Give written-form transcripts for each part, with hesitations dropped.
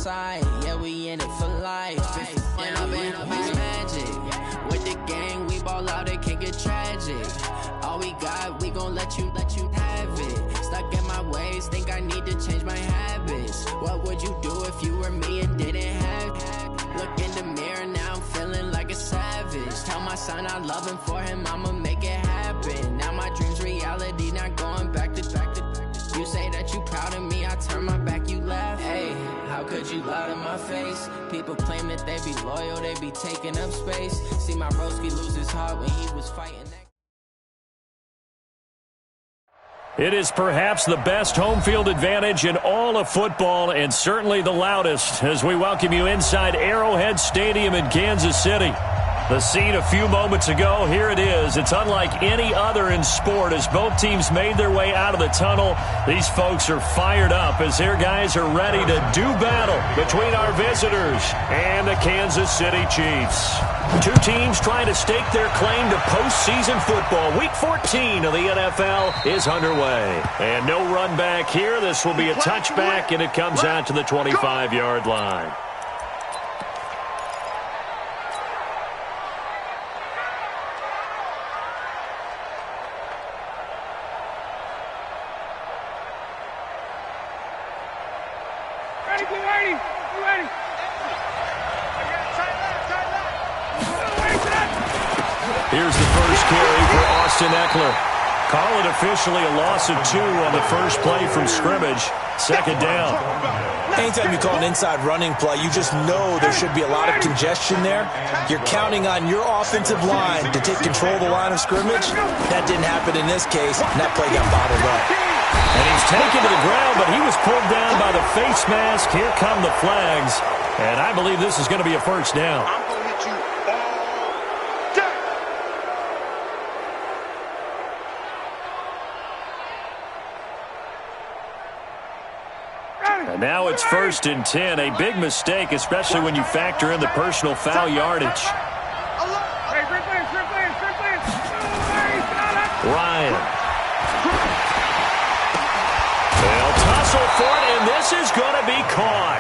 side, yeah, we in it for life. Down, it's magic. With the gang, we ball out, it can get tragic. All we got, we gon' let you have it. Stuck in my ways, think I need to change my habits. What would you do if you were me and didn't have it? Look in the mirror, now I'm feeling like a savage. Tell my son I love him, for him I'ma make it happen. Now my dream's reality, not going back to. You say that you proud of me, I turn my back, you laugh. Hey, how could you lie to my face? People claim that they be loyal, they be taking up space. See my broski lose his heart when he was fighting that. It is perhaps the best home field advantage in all of football, and certainly the loudest, as we welcome you inside Arrowhead Stadium in Kansas City. The scene a few moments ago, here it is. It's unlike any other in sport as both teams made their way out of the tunnel. These folks are fired up as their guys are ready to do battle between our visitors and the Kansas City Chiefs. Two teams trying to stake their claim to postseason football. Week 14 of the NFL is underway. And no run back here. This will be a touchback, and it comes out to the 25-yard line. Here's the first carry for Austin Eckler. Call it officially a loss of 2 on the first play from scrimmage. Second down. Anytime you call an inside running play, you just know there should be a lot of congestion there. You're counting on your offensive line to take control of the line of scrimmage. That didn't happen in this case, and that play got bottled up. And he's taken to the ground, but he was pulled down by the face mask. Here come the flags. And I believe this is going to be a first down. I'm going to hit you all day. And now it's 1st and 10. A big mistake, especially when you factor in the personal foul yardage. Ryan. They'll tussle for it, and this is going to be caught.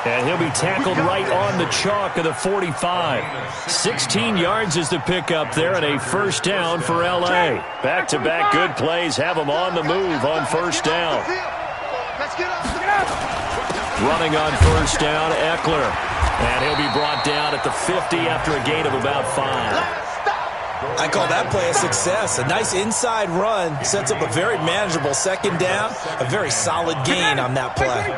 And he'll be tackled right on the chalk of the 45. 16 yards is the pickup there, and a first down for L.A. Back-to-back good plays have them on the move on first down. Running on first down, Eckler. And he'll be brought down at the 50 after a gain of about 5. I call that play a success. A nice inside run sets up a very manageable second down. A very solid gain on that play.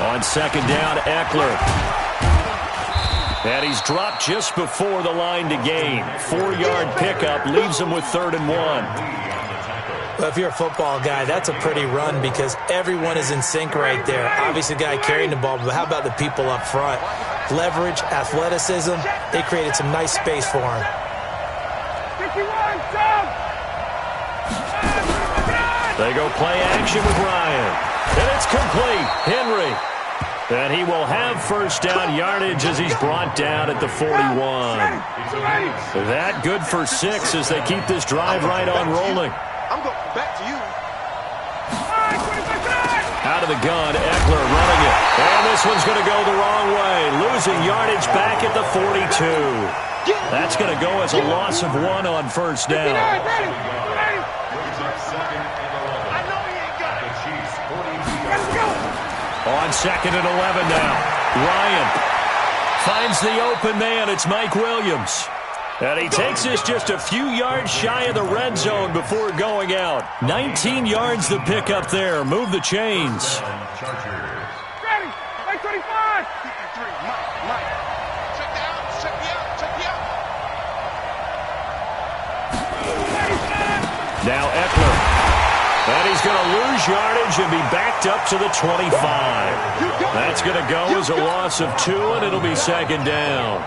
On second down, Eckler. And he's dropped just before the line to gain. 4-yard pickup leaves him with 3rd and 1. Well, if you're a football guy, that's a pretty run because everyone is in sync right there. Obviously, the guy carrying the ball, but how about the people up front? Leverage, athleticism, they created some nice space for him. They go play action with Ryan. And it's complete. Henry. And he will have first down yardage as he's brought down at the 41. That good for 6 as they keep this drive right on rolling. I'm going back to you. Out of the gun, Eckler running it. And this one's going to go the wrong way. Losing yardage back at the 42. That's going to go as a loss of 1 on first down. On 2nd and 11 now. Ryan finds the open man. It's Mike Williams. And he takes this just a few yards shy of the red zone before going out. 19 yards to pick up there. Move the chains. Ready. Mike 25. Mike. Check me out. Check me out. Check me out. Now Eckler. And he's going to lose yardage and be backed up to the 25. That's going to go as a loss of 2, and it'll be second down.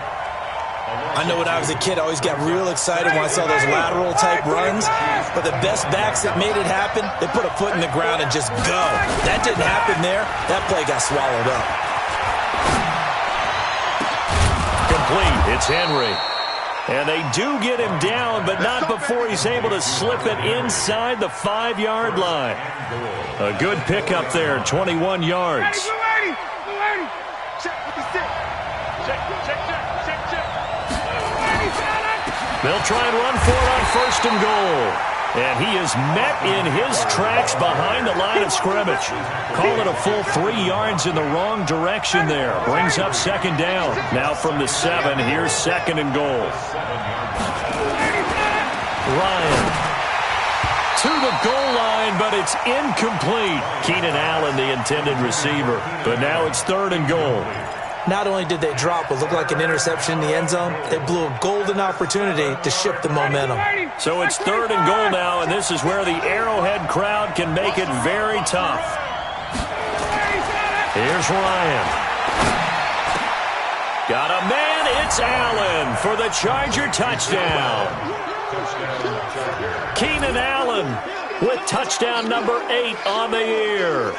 I know when I was a kid, I always got real excited when I saw those lateral-type runs. But the best backs that made it happen, they put a foot in the ground and just go. That didn't happen there. That play got swallowed up. Complete. It's Henry. And they do get him down, but not before he's able to slip it inside the 5-yard line. A good pickup there, 21 yards. They'll try and run for it on 1st and goal. And he is met in his tracks behind the line of scrimmage. Call it a full 3 yards in the wrong direction there. Brings up 2nd down. Now from the 7, here's 2nd and goal. Ryan to the goal line, but it's incomplete. Keenan Allen, the intended receiver. But now it's 3rd and goal. Not only did they drop what looked like an interception in the end zone, they blew a golden opportunity to shift the momentum. So it's 3rd and goal now, and this is where the Arrowhead crowd can make it very tough. Here's Ryan. Got a man, it's Allen for the Charger touchdown. Keenan Allen with touchdown number 8 on the year.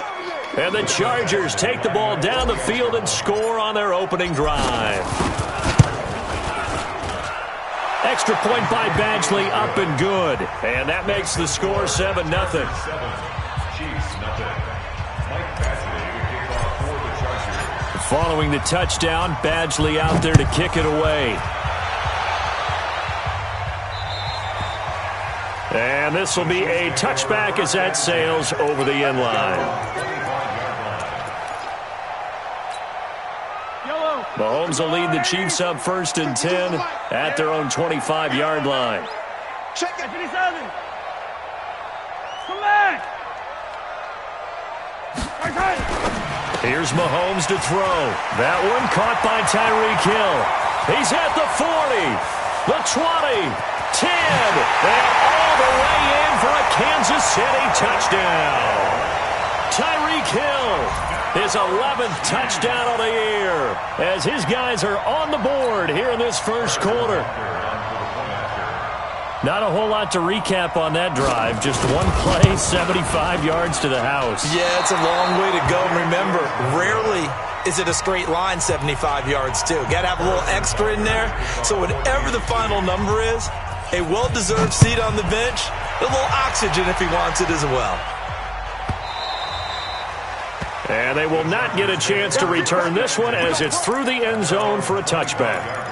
And the Chargers take the ball down the field and score on their opening drive. Extra point by Badgley, up and good. And that makes the score 7-0. Following the touchdown, Badgley out there to kick it away. And this will be a touchback as that sails over the end line. Mahomes will lead the Chiefs up 1st and 10 at their own 25-yard line. Check it. Come back. Here's Mahomes to throw. That one caught by Tyreek Hill. He's at the 40, the 20, 10, and all the way in for a Kansas City touchdown. Tyreek Hill, his 11th touchdown of the year, as his guys are on the board here in this first quarter. Not a whole lot to recap on that drive. Just one play, 75 yards to the house. Yeah, it's a long way to go. Remember, rarely is it a straight line 75 yards, too. Got to have a little extra in there. So whatever the final number is, a well-deserved seat on the bench, a little oxygen if he wants it as well. And they will not get a chance to return this one as it's through the end zone for a touchback.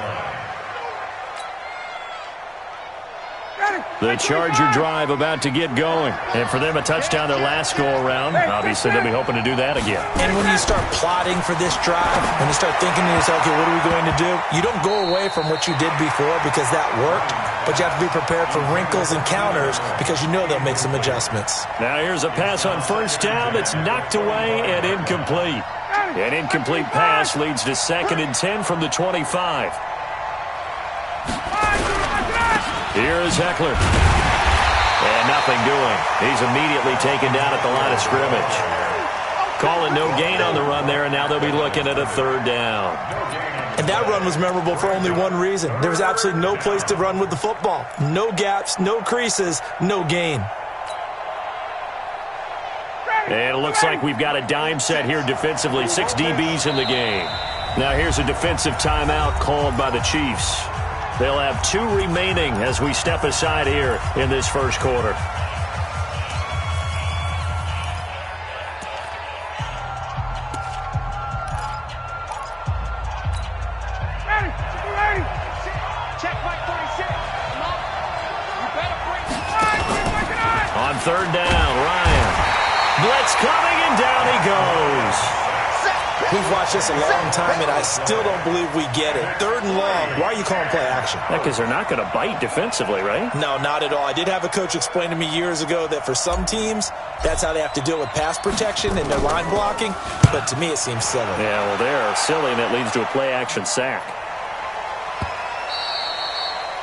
The Charger drive about to get going. And for them, a touchdown their last go-around. Obviously, they'll be hoping to do that again. And when you start plotting for this drive, when you start thinking to yourself, okay, what are we going to do? You don't go away from what you did before because that worked, but you have to be prepared for wrinkles and counters because you know they'll make some adjustments. Now here's a pass on 1st down that's knocked away and incomplete. An incomplete pass leads to 2nd and 10 from the 25. Here is Eckler. And nothing doing. He's immediately taken down at the line of scrimmage. Call it no gain on the run there, and now they'll be looking at a 3rd down. And that run was memorable for only one reason. There was absolutely no place to run with the football. No gaps, no creases, no gain. And it looks like we've got a dime set here defensively. 6 DBs in the game. Now here's a defensive timeout called by the Chiefs. They'll have 2 remaining as we step aside here in this first quarter. On 3rd down, Ryan. Blitz coming, and down he goes. We've watched this a long time, and I still don't believe we get it. 3rd and long, why are you calling play action? Because they're not going to bite defensively, right? No, not at all. I did have a coach explain to me years ago that for some teams, that's how they have to deal with pass protection and their line blocking, but to me it seems silly. Yeah, well, they're silly, and that leads to a play-action sack.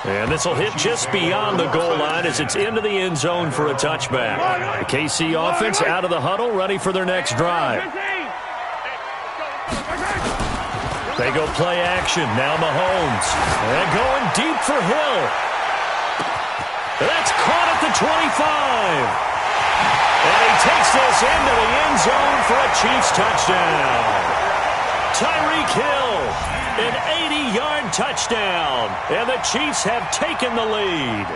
And this will hit just beyond the goal line as it's into the end zone for a touchback. The KC offense out of the huddle, ready for their next drive. They go play action. Now Mahomes. And going deep for Hill. That's caught at the 25. And he takes this into the end zone for a Chiefs touchdown. Tyreek Hill, an 80-yard touchdown. And the Chiefs have taken the lead.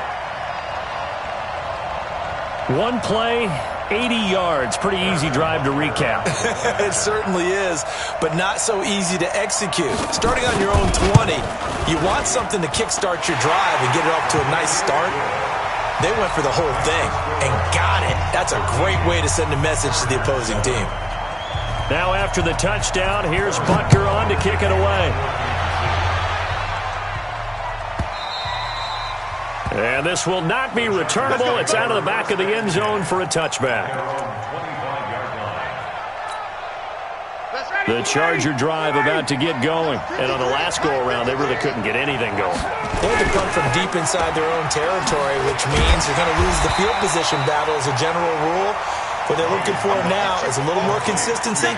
One play, 80 yards. Pretty easy drive to recap. It certainly is, but not so easy to execute. Starting on your own 20, you want something to kickstart your drive and get it off to a nice start. They went for the whole thing and got it. That's a great way to send a message to the opposing team. Now after the touchdown, here's Butker on to kick it away. And this will not be returnable. It's out of the back of the end zone for a touchback. The Charger drive about to get going. And on the last go-around, they really couldn't get anything going. They had to come from deep inside their own territory, which means they're going to lose the field position battle as a general rule. What they're looking for now is a little more consistency,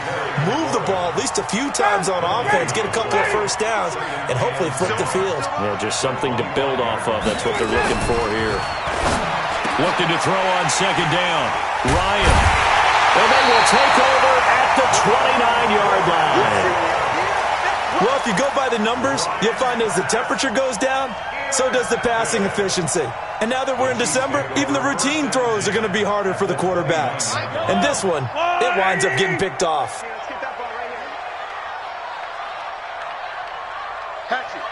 move the ball at least a few times on offense, get a couple of first downs, and hopefully flip the field. Yeah, just something to build off of. That's what they're looking for here. Looking to throw on second down. Ryan. And they will take over at the 29-yard line. Well, if you go by the numbers, you'll find as the temperature goes down, so does the passing efficiency. And now that we're in December, even the routine throws are going to be harder for the quarterbacks. And this one, it winds up getting picked off. Hatchet.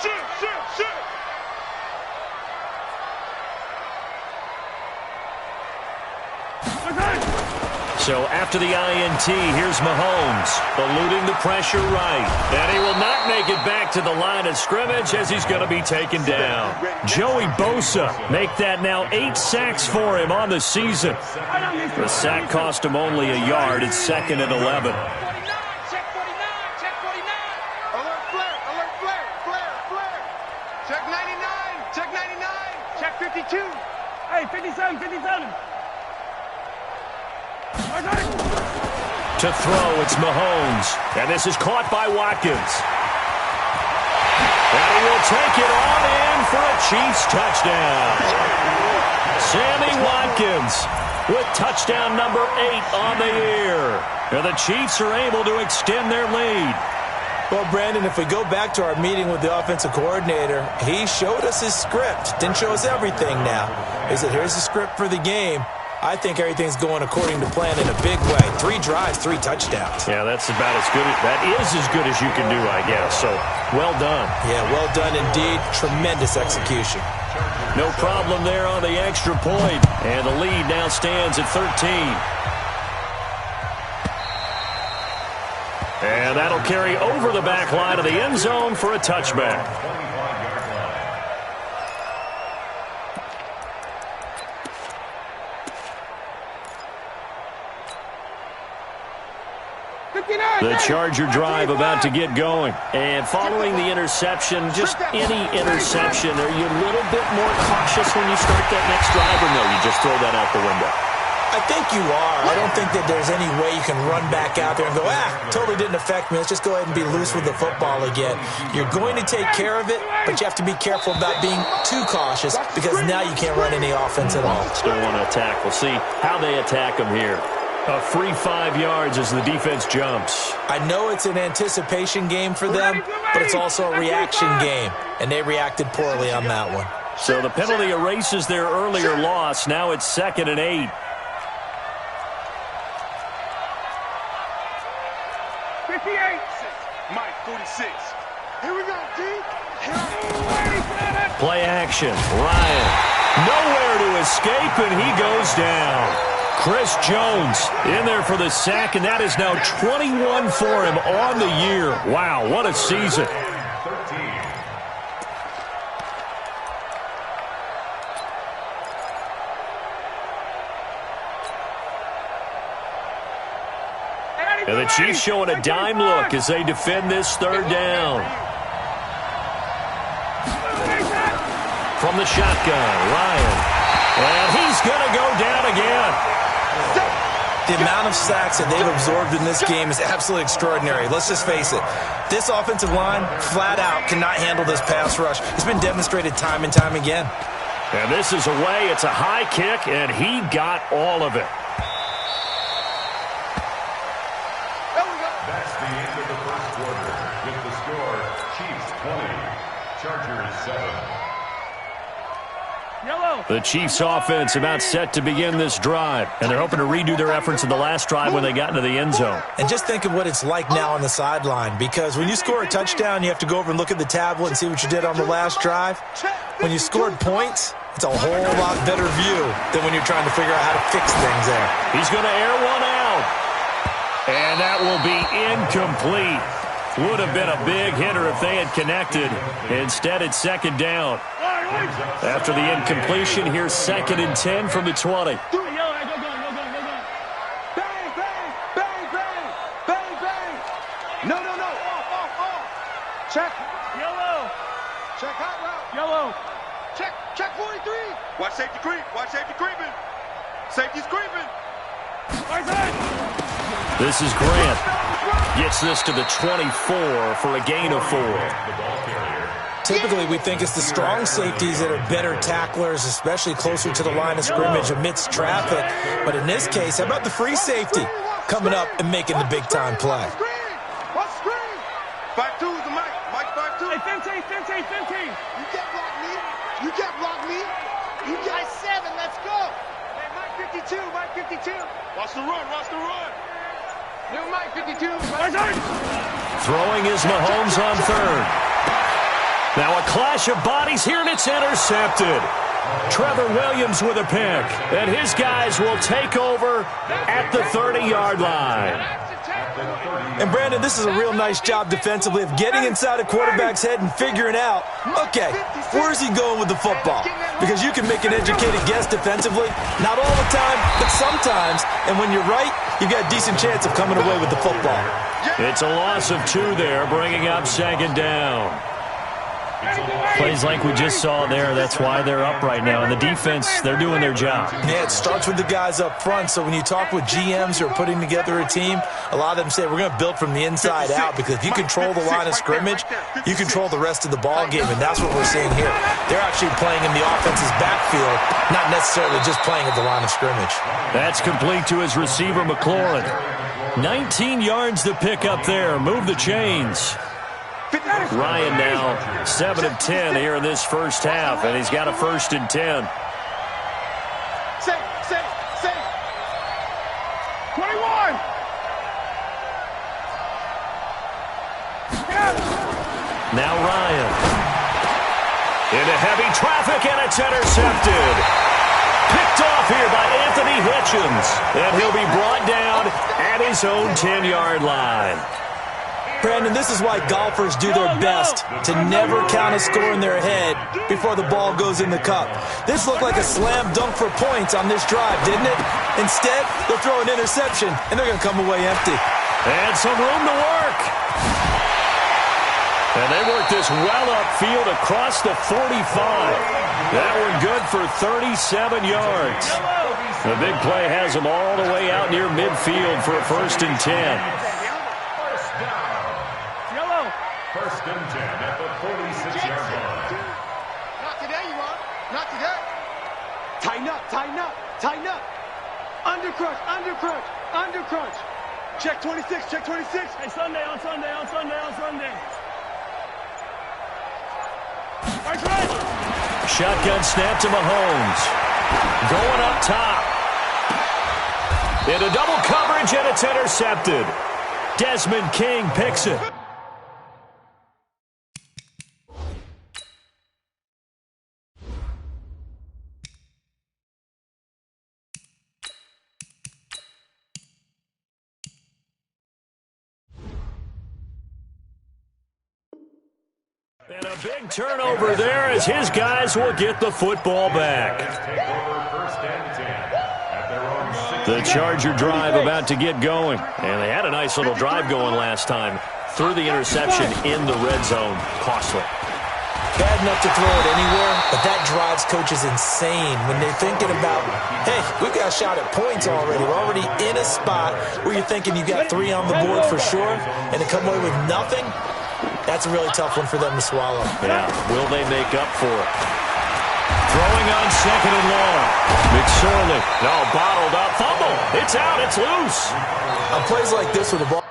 Shoot. So after the INT, here's Mahomes, eluding the pressure right. And he will not make it back to the line of scrimmage as he's going to be taken down. Joey Bosa, make that now 8 sacks for him on the season. The sack cost him only a yard. It's 2nd and 11. Check 49. Alert flare. Check 99. Check 52. Hey, 57. To throw, it's Mahomes. And this is caught by Watkins. And he will take it on in for a Chiefs touchdown. Sammy Watkins with touchdown number 8 on the year. And the Chiefs are able to extend their lead. Well, Brandon, if we go back to our meeting with the offensive coordinator, he showed us his script. Didn't show us everything now. He said, here's the script for the game. I think everything's going according to plan in a big way. 3 drives, 3 touchdowns. Yeah, that's about as good. That is as good as you can do, I guess. So, well done. Yeah, well done indeed. Tremendous execution. No problem there on the extra point. And the lead now stands at 13. And that'll carry over the back line of the end zone for a touchback. The Charger drive about to get going. And following the interception, just any interception, are you a little bit more cautious when you start that next drive, or no, you just throw that out the window? I think you are. I don't think that there's any way you can run back out there and go, totally didn't affect me. Let's just go ahead and be loose with the football again. You're going to take care of it, but you have to be careful about being too cautious because now you can't run any offense at all. Still want to attack. We'll see how they attack them here. A free 5 yards as the defense jumps. I know it's an anticipation game for them, but it's also a reaction game, and they reacted poorly on that one. So the penalty erases their earlier loss. Now it's 2nd and 8. Mike, 46. Here we go, D. Play action. Ryan. Nowhere to escape, and he goes down. Chris Jones in there for the sack, and that is now 21 for him on the year. Wow, what a season. And the Chiefs showing a dime look as they defend this 3rd down. From the shotgun, Ryan. And he's going to go down again. The amount of sacks that they've absorbed in this game is absolutely extraordinary. Let's just face it. This offensive line, flat out, cannot handle this pass rush. It's been demonstrated time and time again. And this is away. It's a high kick, and he got all of it. That's the end of the first quarter with the score The Chiefs offense about set to begin this drive, and they're hoping to redo their efforts in the last drive when they got into the end zone. And just think of what it's like now on the sideline, because when you score a touchdown, you have to go over and look at the tablet and see what you did on the last drive. When you scored points, it's a whole lot better view than when you're trying to figure out how to fix things there. He's going to air one out, and that will be incomplete. Would have been a big hitter if they had connected. Instead, it's second down. After the incompletion, here's 2nd and 10 from the 20. Bang, bang, bang, bang, bang, bang. No. Off. Check. Yellow. Check hot route. Yellow. Check 43. Watch safety creep. Watch safety creeping. Safety's creeping. Right side. This is Grant. Gets this to the 24 for a gain of 4. Typically, we think it's the strong safeties that are better tacklers, especially closer to the line of scrimmage amidst traffic. But in this case, how about the free safety coming up and making the big-time play? What's screen? 5-2 is the Mike. Mike 5-2. Hey, 15. You can't block me. You can't block me. You got 7. Let's go. Hey, Mike 52. Watch the run. New Mike 52. Right side. Throwing is Mahomes on 3rd. Now a clash of bodies here, and it's intercepted. Trevor Williams with a pick, and his guys will take over at the 30-yard line. And, Brandon, this is a real nice job defensively of getting inside a quarterback's head and figuring out, okay, where's he going with the football? Because you can make an educated guess defensively, not all the time, but sometimes. And when you're right, you've got a decent chance of coming away with the football. It's a loss of 2 there, bringing up 2nd down. Plays like we just saw there, that's why they're up right now. And the defense, they're doing their job. Yeah, it starts with the guys up front. So when you talk with GMs who are putting together a team, a lot of them say we're going to build from the inside out, because if you control the line of scrimmage, you control the rest of the ball game, and that's what we're seeing here. They're actually playing in the offense's backfield, not necessarily just playing at the line of scrimmage. That's complete to his receiver, McLaurin. 19 yards to pick up there. Move the chains. Ryan now 7 of 10 here in this first half, and he's got a 1st and 10. Safe. 21. Now Ryan. Into heavy traffic, and it's intercepted. Picked off here by Anthony Hitchens, and he'll be brought down at his own 10-yard line. Brandon, this is why golfers do their best to never count a score in their head before the ball goes in the cup. This looked like a slam dunk for points on this drive, didn't it? Instead, they'll throw an interception, and they're going to come away empty. And some room to work. And they work this well upfield across the 45. That one good for 37 yards. The big play has them all the way out near midfield for a 1st and 10. First and 10 at the 46-yard line. Not today, you want. Not today. Tighten up. Under crunch. Check 26. Hey, Sunday. Right. Shotgun snap to Mahomes. Going up top. Into double coverage, and it's intercepted. Desmond King picks it. And a big turnover there as his guys will get the football back. The Charger drive about to get going. And they had a nice little drive going last time. Threw the interception in the red zone. Costly. Bad enough to throw it anywhere, but that drives coaches insane when they're thinking about, hey, we've got a shot at points already. We're already in a spot where you're thinking you got 3 on the board for sure, and to come away with nothing, that's a really tough one for them to swallow. Yeah, will they make up for it? Throwing on 2nd and long. McSorley, no, bottled up, fumble. It's out, it's loose. On plays like this with the ball.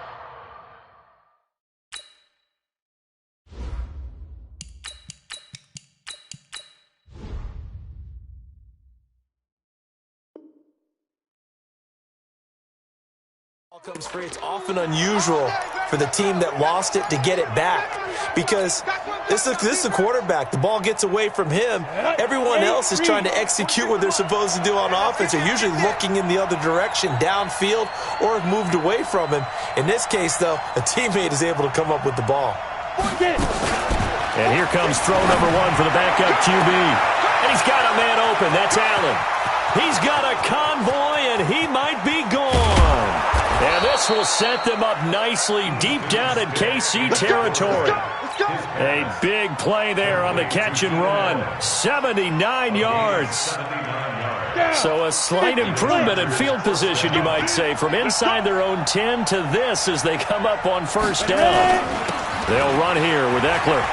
Comes free. It's often unusual for the team that lost it to get it back because this is the quarterback. The ball gets away from him. Everyone else is trying to execute what they're supposed to do on offense. They're usually looking in the other direction, downfield, or have moved away from him. In this case, though, a teammate is able to come up with the ball. And here comes throw number one for the backup QB. And he's got a man open. That's Allen. He's got a convoy, and he might be gone. And this will set them up nicely deep down in KC territory. A big play there on the catch and run. 79 yards. So a slight improvement in field position, you might say, from inside their own 10 to this as they come up on first down. They'll run here with Eckler.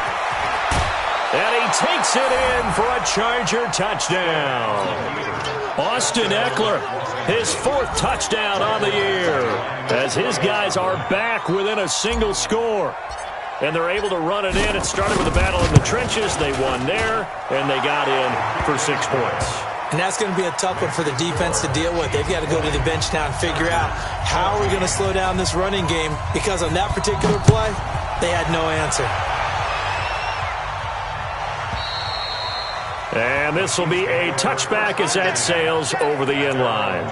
And he takes it in for a Charger touchdown. Austin Eckler, his fourth touchdown on the year, as his guys are back within a single score. And they're able to run it in. It started with a battle in the trenches. They won there, and they got in for 6 points. And that's going to be a tough one for the defense to deal with. They've got to go to the bench now and figure out how are we going to slow down this running game, because on that particular play, they had no answer. And this will be a touchback as that sails over the end line.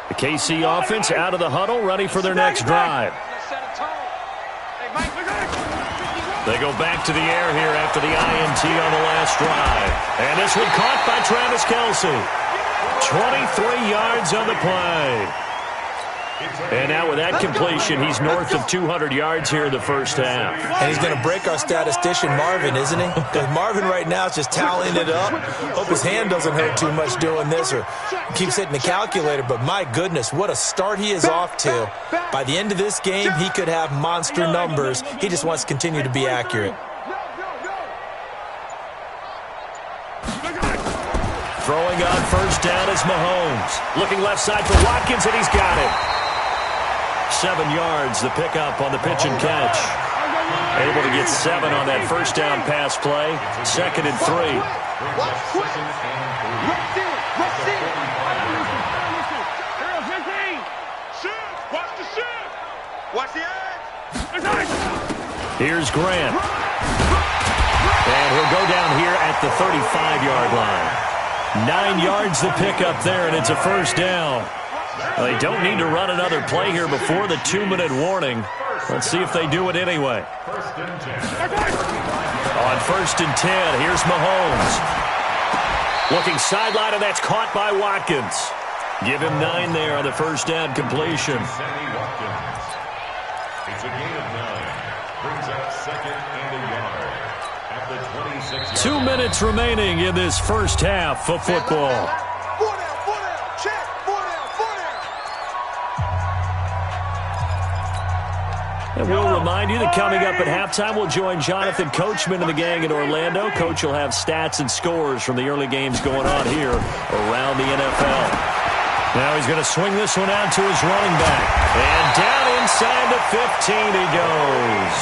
The KC offense out of the huddle, ready for their next drive. They go back to the air here after the INT on the last drive. And this one caught by Travis Kelce. 23 yards on the play. And now with that completion, he's north of 200 yards here in the first half. And he's going to break our statistician Marvin, isn't he? Because Marvin right now is just tallying it up. Hope his hand doesn't hurt too much doing this or keeps hitting the calculator. But my goodness, what a start he is off to. By the end of this game, he could have monster numbers. He just wants to continue to be accurate. Throwing on first down is Mahomes. Looking left side for Watkins, and he's got it. 7 yards, the pickup on the pitch and catch. Able to get 7 on that first down pass play. 2nd and 3. Here's Grant. And he'll go down here at the 35-yard line. 9 yards the pickup there, and it's a first down. Well, they don't need to run another play here before the 2-minute warning. Let's see if they do it anyway. On first and 10, here's Mahomes. Looking sideline, and that's caught by Watkins. Give him 9 there on the first down completion. It's a gain of 9. Brings up 2nd and a yard at the 26-yard. 2 minutes remaining in this first half of football. And we'll remind you that coming up at halftime, we'll join Jonathan Coachman and the gang in Orlando. Coach will have stats and scores from the early games going on here around the NFL. Now he's going to swing this one out to his running back. And down inside the 15 he goes.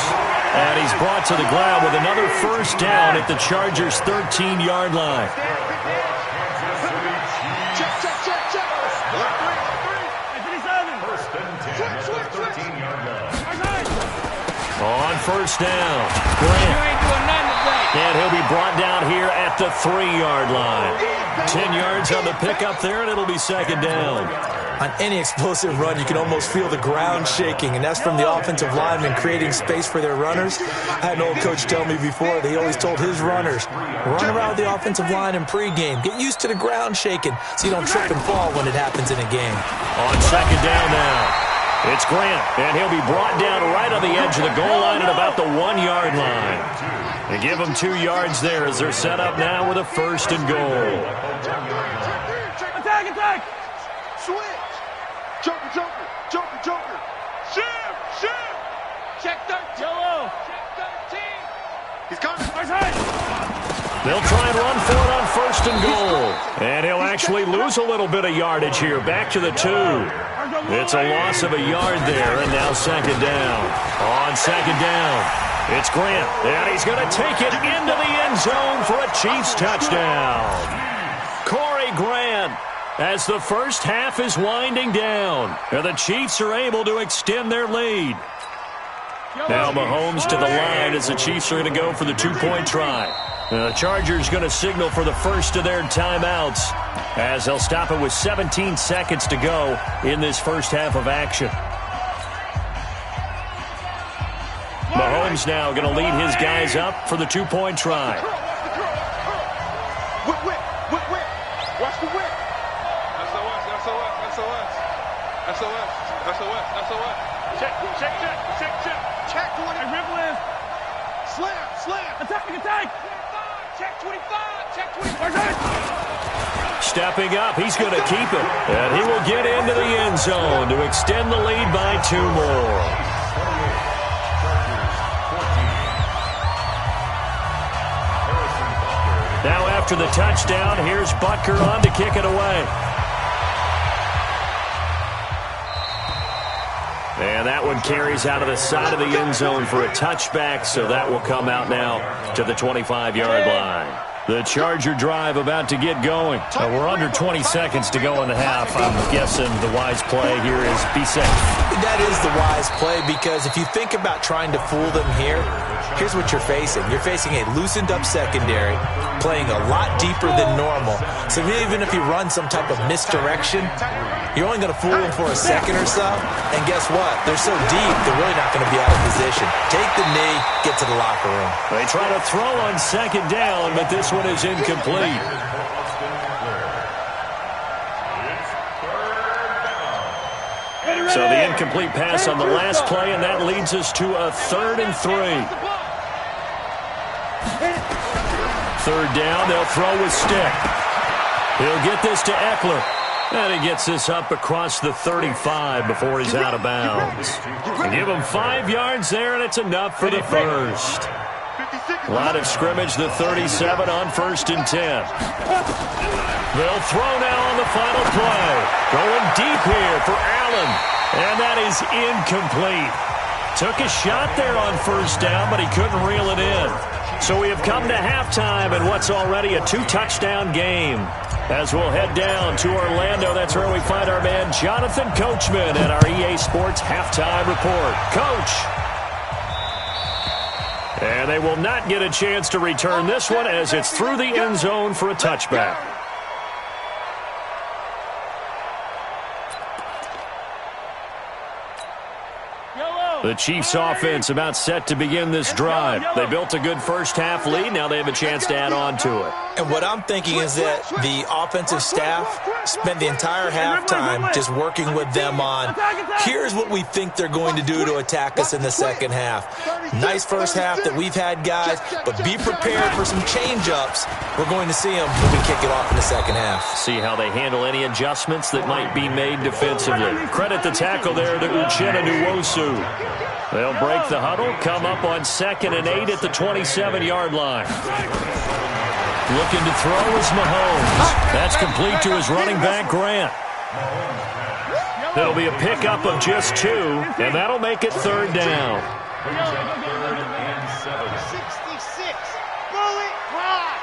And he's brought to the ground with another first down at the Chargers' 13-yard line. On first down, Grant. And he'll be brought down here at the 3-yard line. 10 yards on the pickup there, and it'll be 2nd down. On any explosive run, you can almost feel the ground shaking, and that's from the offensive linemen creating space for their runners. I had an old coach tell me before that he always told his runners, run around the offensive line in pregame. Get used to the ground shaking so you don't trip and fall when it happens in a game. On 2nd down now. It's Grant, and he'll be brought down right on the edge of the goal line at about the 1-yard line. They give him 2 yards there as they're set up now with a 1st and goal. Attack, attack! Switch! Joker, joker, joker, joker! Shift, shift! Check 13! Yellow! Check 13! He's coming! They'll try and run for it on 1st and goal. And he'll actually lose a little bit of yardage here. Back to the 2. It's a loss of a yard there, and now 2nd down. On 2nd down, it's Grant, and he's going to take it into the end zone for a Chiefs touchdown. Corey Grant. As the first half is winding down, and the Chiefs are able to extend their lead. Now Mahomes to the line as the Chiefs are going to go for the two-point try. The Chargers going to signal for the first of their timeouts as they'll stop it with 17 seconds to go in this first half of action. Mahomes now going to lead his guys up for the two-point try. Whip. Watch the whip. SOS. Check. Check 20. Hey, rip lift. Slam. Attack. Check 25. Stepping up, he's going to keep it. And he will get into the end zone to extend the lead by 2 more. Now after the touchdown, here's Butker on to kick it away. And that one carries out of the side of the end zone for a touchback, so that will come out now to the 25-yard line. The Charger drive about to get going. We're under 20 seconds to go in the half. I'm guessing the wise play here is be safe. That is the wise play, because if you think about trying to fool them here, here's what you're facing. You're facing a loosened-up secondary, playing a lot deeper than normal. So even if you run some type of misdirection, you're only going to fool them for a second or so. And guess what? They're so deep, they're really not going to be out of position. Take the knee, get to the locker room. They try to throw on second down, but this one is incomplete. So the incomplete pass on the last play, and that leads us to a 3rd and 3. 3rd down, they'll throw with stick. He'll get this to Eckler. And he gets this up across the 35 before he's out of bounds. Give him 5 yards there, and it's enough for the first. Line of scrimmage, the 37 on 1st and 10. They'll throw now on the final play. Going deep here for Allen. And that is incomplete. Took a shot there on 1st down, but he couldn't reel it in. So we have come to halftime in what's already a 2-touchdown game. As we'll head down to Orlando, that's where we find our man Jonathan Coachman at our EA Sports Halftime Report. Coach. And they will not get a chance to return this one as it's through the end zone for a touchback. The Chiefs offense about set to begin this drive. They built a good first half lead. Now they have a chance to add on to it. And what I'm thinking is that the offensive staff spent the entire halftime just working with them on, here's what we think they're going to do to attack us in the second half. Nice first half that we've had, guys, but be prepared for some change-ups. We're going to see them when we kick it off in the second half. See how they handle any adjustments that might be made defensively. Credit the tackle there to Uchenna Nwosu. They'll break the huddle, come up on 2nd and 8 at the 27-yard line. Looking to throw is Mahomes. That's complete to his running back, Grant. It'll be a pickup of just 2, and that'll make it 3rd down. 66. Bullet ride.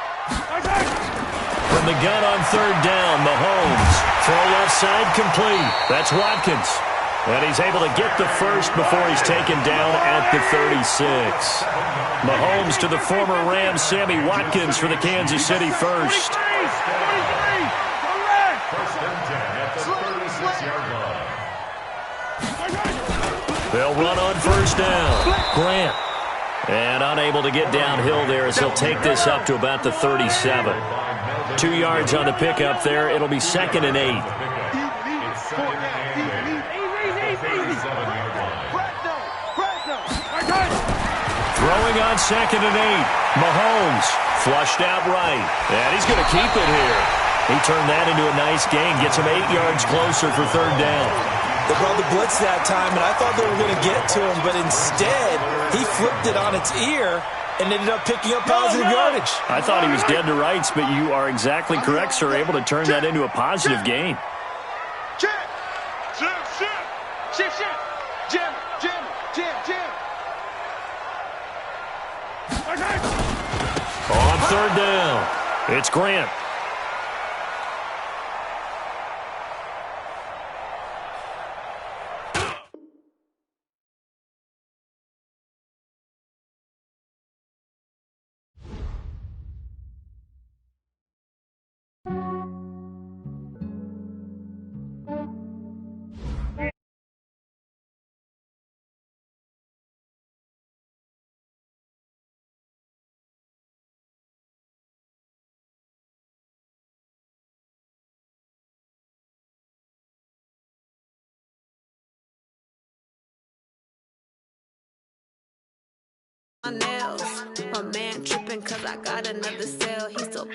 From the gun on 3rd down, Mahomes. Throw left side complete. That's Watkins. And he's able to get the first before he's taken down at the 36. Mahomes to the former Rams, Sammy Watkins for the Kansas City first. They'll run on 1st down. Grant. And unable to get downhill there as he'll take this up to about the 37. 2 yards on the pickup there. It'll be 2nd and 8. Throwing on 2nd and 8. Mahomes flushed out right. And he's going to keep it here. He turned that into a nice gain. Gets him 8 yards closer for 3rd down. They brought the blitz that time, and I thought they were going to get to him, but instead, he flipped it on its ear and ended up picking up positive yardage. I thought he was dead to rights, but you are exactly correct, sir. Able to turn that into a positive gain. On 3rd down, it's Grant. my nails. My man tripping cause I got another sale. He still